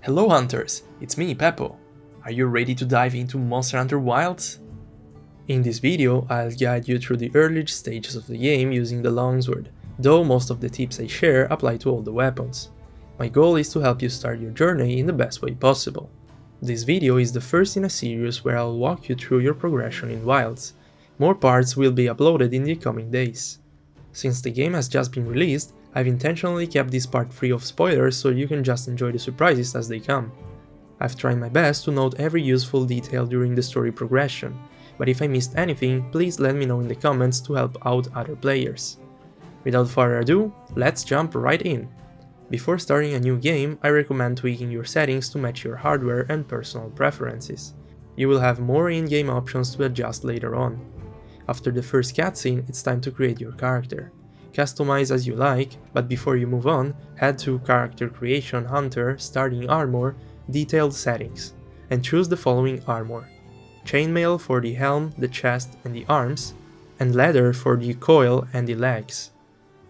Hello hunters, it's me, Peppo. Are you ready to dive into Monster Hunter Wilds? In this video, I'll guide you through the early stages of the game using the longsword, though most of the tips I share apply to all the weapons. My goal is to help you start your journey in the best way possible. This video is the first in a series where I'll walk you through your progression in Wilds. More parts will be uploaded in the coming days. Since the game has just been released, I've intentionally kept this part free of spoilers so you can just enjoy the surprises as they come. I've tried my best to note every useful detail during the story progression, but if I missed anything, please let me know in the comments to help out other players. Without further ado, let's jump right in. Before starting a new game, I recommend tweaking your settings to match your hardware and personal preferences. You will have more in-game options to adjust later on. After the first cutscene, it's time to create your character. Customize as you like, but before you move on, head to Character Creation Hunter, Starting Armor, Detailed Settings, and choose the following armor: chainmail for the helm, the chest and the arms, and leather for the coil and the legs.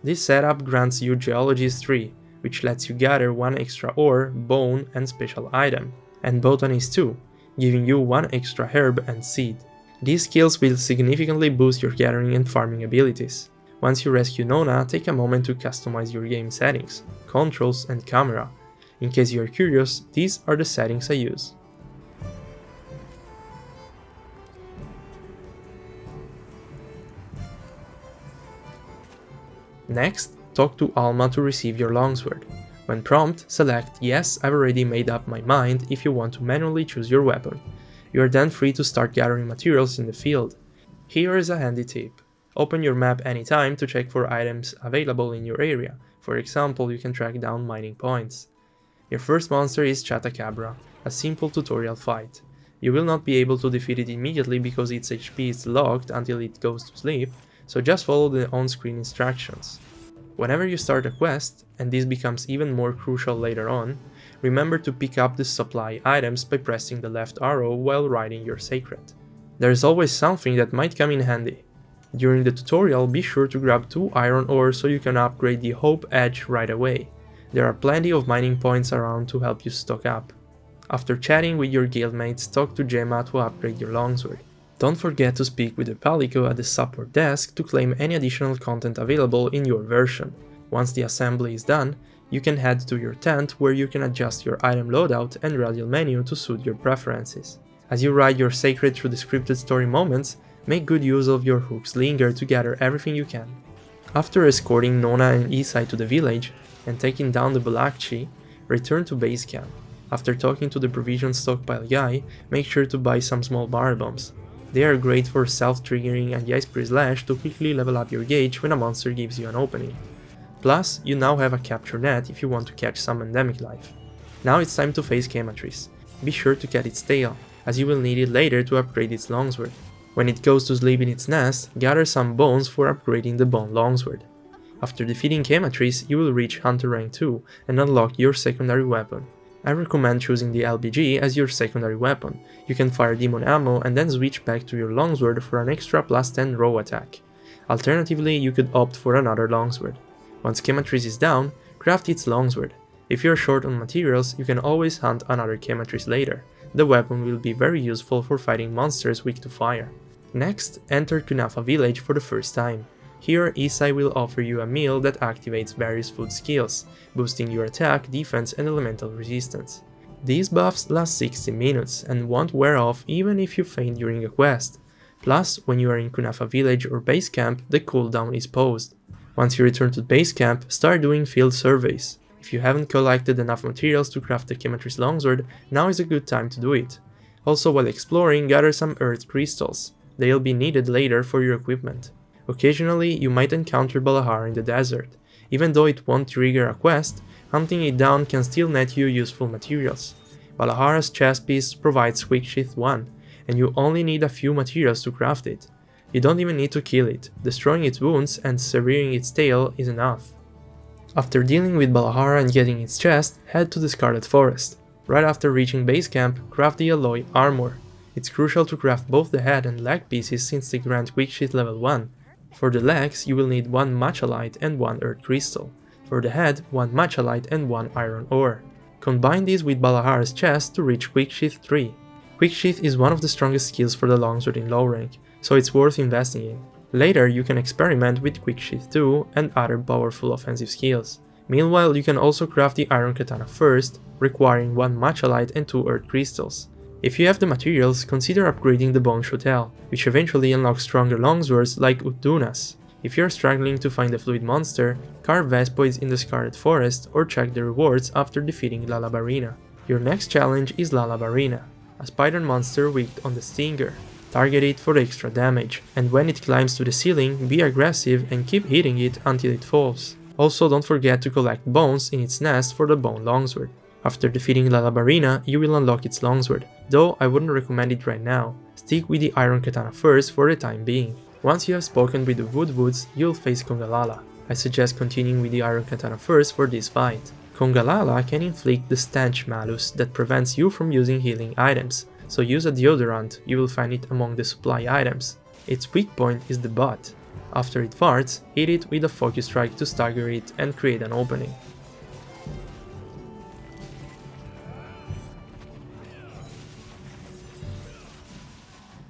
This setup grants you Geologist 3, which lets you gather one extra ore, bone and special item, and Botanist 2, giving you one extra herb and seed. These skills will significantly boost your gathering and farming abilities. Once you rescue Nona, take a moment to customize your game settings, controls and camera. In case you are curious, these are the settings I use. Next, talk to Alma to receive your longsword. When prompt, select "Yes, I've already made up my mind" if you want to manually choose your weapon. You are then free to start gathering materials in the field. Here is a handy tip. Open your map anytime to check for items available in your area. For example, you can track down mining points. Your first monster is Chatacabra, a simple tutorial fight. You will not be able to defeat it immediately because its HP is locked until it goes to sleep, so just follow the on-screen instructions. Whenever you start a quest, and this becomes even more crucial later on, remember to pick up the supply items by pressing the left arrow while riding your sacred. There is always something that might come in handy. During the tutorial, be sure to grab 2 iron ores so you can upgrade the Hope Edge right away. There are plenty of mining points around to help you stock up. After chatting with your guildmates, talk to Gemma to upgrade your longsword. Don't forget to speak with the Palico at the support desk to claim any additional content available in your version. Once the assembly is done, you can head to your tent where you can adjust your item loadout and radial menu to suit your preferences. As you ride your sacred through the scripted story moments, make good use of your Hook's Linger to gather everything you can. After escorting Nona and Isai to the village and taking down the Balakchi, return to base camp. After talking to the provision stockpile guy, make sure to buy some small bar bombs. They are great for self-triggering and Yaspri Slash to quickly level up your gauge when a monster gives you an opening. Plus, you now have a capture net if you want to catch some endemic life. Now it's time to face Quematrice. Be sure to catch its tail, as you will need it later to upgrade its longsword. When it goes to sleep in its nest, gather some bones for upgrading the bone longsword. After defeating Quematrice, you will reach Hunter rank 2 and unlock your secondary weapon. I recommend choosing the LBG as your secondary weapon. You can fire demon ammo and then switch back to your longsword for an extra +10 raw attack. Alternatively, you could opt for another longsword. Once Quematrice is down, craft its longsword. If you are short on materials, you can always hunt another Quematrice later. The weapon will be very useful for fighting monsters weak to fire. Next, enter Kunafa village for the first time. Here, Isai will offer you a meal that activates various food skills, boosting your attack, defense and elemental resistance. These buffs last 60 minutes and won't wear off even if you faint during a quest. Plus, when you are in Kunafa village or base camp, the cooldown is paused. Once you return to base camp, start doing field surveys. If you haven't collected enough materials to craft the Quematrice longsword, now is a good time to do it. Also, while exploring, gather some earth crystals. They'll be needed later for your equipment. Occasionally, you might encounter Balahar in the desert. Even though it won't trigger a quest, hunting it down can still net you useful materials. Balahar's chest piece provides Quick Sheathe 1, and you only need a few materials to craft it. You don't even need to kill it, destroying its wounds and severing its tail is enough. After dealing with Balahar and getting its chest, head to the Scarlet Forest. Right after reaching base camp, craft the alloy armor. It's crucial to craft both the head and leg pieces since they grant Quick Sheathe level 1. For the legs, you will need 1 matchalite and 1 earth crystal. For the head, 1 matchalite and 1 iron ore. Combine this with Balahara's chest to reach Quick Sheathe 3. Quick Sheathe is one of the strongest skills for the longsword in low rank, so it's worth investing in. Later you can experiment with Quick Sheathe 2 and other powerful offensive skills. Meanwhile, you can also craft the Iron Katana first, requiring 1 matcha light and 2 earth crystals. If you have the materials, consider upgrading the Bone Shotel, which eventually unlocks stronger longswords like Uth Duna's. If you're struggling to find a fluid monster, carve Vespoids in the Scarlet Forest or check the rewards after defeating Lalabarina. Your next challenge is Lalabarina, a spider monster weak on the Stinger. Target it for extra damage, and when it climbs to the ceiling, be aggressive and keep hitting it until it falls. Also, don't forget to collect bones in its nest for the Bone Longsword. After defeating Lalabarina, you will unlock its longsword, though I wouldn't recommend it right now. Stick with the Iron Katana first for the time being. Once you have spoken with the Woodwoods, you'll face Congalala. I suggest continuing with the Iron Katana first for this fight. Congalala can inflict the Stench Malus that prevents you from using healing items, so use a deodorant, you will find it among the supply items. Its weak point is the butt. After it farts, hit it with a focus strike to stagger it and create an opening.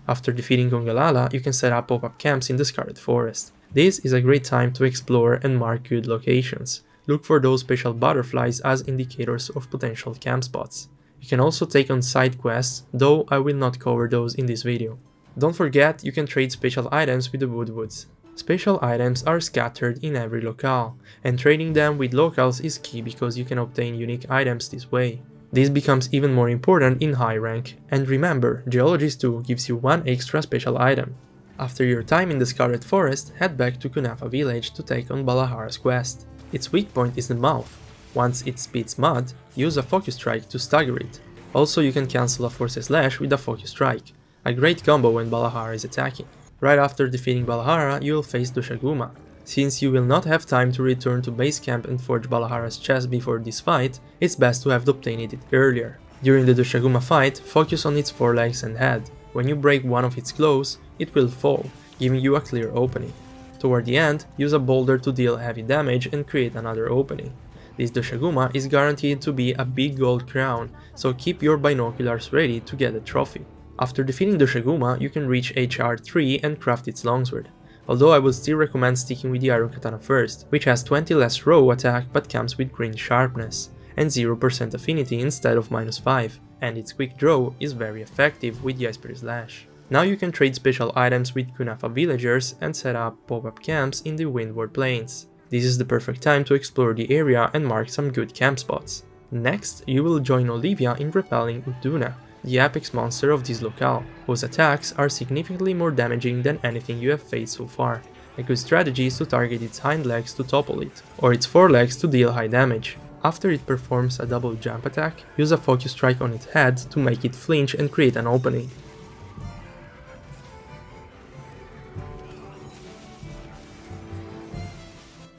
After defeating Congalala, you can set up pop-up camps in the Scarlet Forest. This is a great time to explore and mark good locations. Look for those special butterflies as indicators of potential camp spots. You can also take on side quests, though I will not cover those in this video. Don't forget, you can trade special items with the Woodwoods. Special items are scattered in every locale, and trading them with locals is key because you can obtain unique items this way. This becomes even more important in high rank, and remember, Geologist 2 gives you 1 extra special item. After your time in the Scarlet Forest, head back to Kunafa village to take on Balahara's quest. Its weak point is the mouth. Once it spits mud, use a focus strike to stagger it. Also, you can cancel a Force Slash with a focus strike, a great combo when Balahara is attacking. Right after defeating Balahara, you will face Doshaguma. Since you will not have time to return to base camp and forge Balahara's chest before this fight, it's best to have obtained it earlier. During the Doshaguma fight, focus on its forelegs and head. When you break one of its claws, it will fall, giving you a clear opening. Toward the end, use a boulder to deal heavy damage and create another opening. This Doshaguma is guaranteed to be a big gold crown, so keep your binoculars ready to get the trophy. After defeating Doshaguma, you can reach HR 3 and craft its longsword. Although I would still recommend sticking with the Iron Katana first, which has 20 less raw attack but comes with green sharpness, and 0% affinity instead of -5, and its quick draw is very effective with the Iceberg Slash. Now you can trade special items with Kunafa villagers and set up pop-up camps in the Windward Plains. This is the perfect time to explore the area and mark some good camp spots. Next, you will join Olivia in repelling Uth Duna, the apex monster of this locale, whose attacks are significantly more damaging than anything you have faced so far. A good strategy is to target its hind legs to topple it, or its forelegs to deal high damage. After it performs a double jump attack, use a focus strike on its head to make it flinch and create an opening.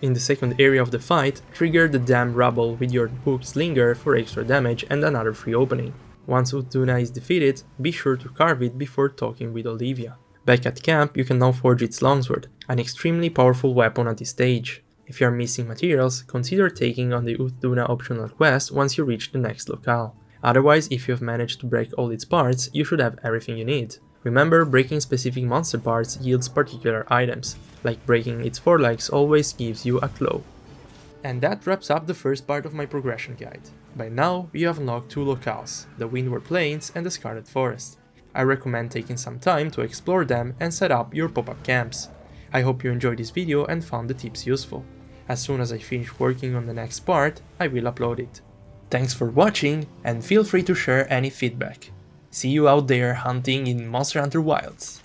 In the second area of the fight, trigger the Damn Rubble with your hooked slinger for extra damage and another free opening. Once Uth Duna is defeated, be sure to carve it before talking with Olivia. Back at camp, you can now forge its longsword, an extremely powerful weapon at this stage. If you are missing materials, consider taking on the Uth Duna optional quest once you reach the next locale. Otherwise, if you have managed to break all its parts, you should have everything you need. Remember, breaking specific monster parts yields particular items, like breaking its forelegs always gives you a claw. And that wraps up the first part of my progression guide. By now, you have unlocked 2 locales, the Windward Plains and the Scarlet Forest. I recommend taking some time to explore them and set up your pop-up camps. I hope you enjoyed this video and found the tips useful. As soon as I finish working on the next part, I will upload it. Thanks for watching, and feel free to share any feedback. See you out there hunting in Monster Hunter Wilds!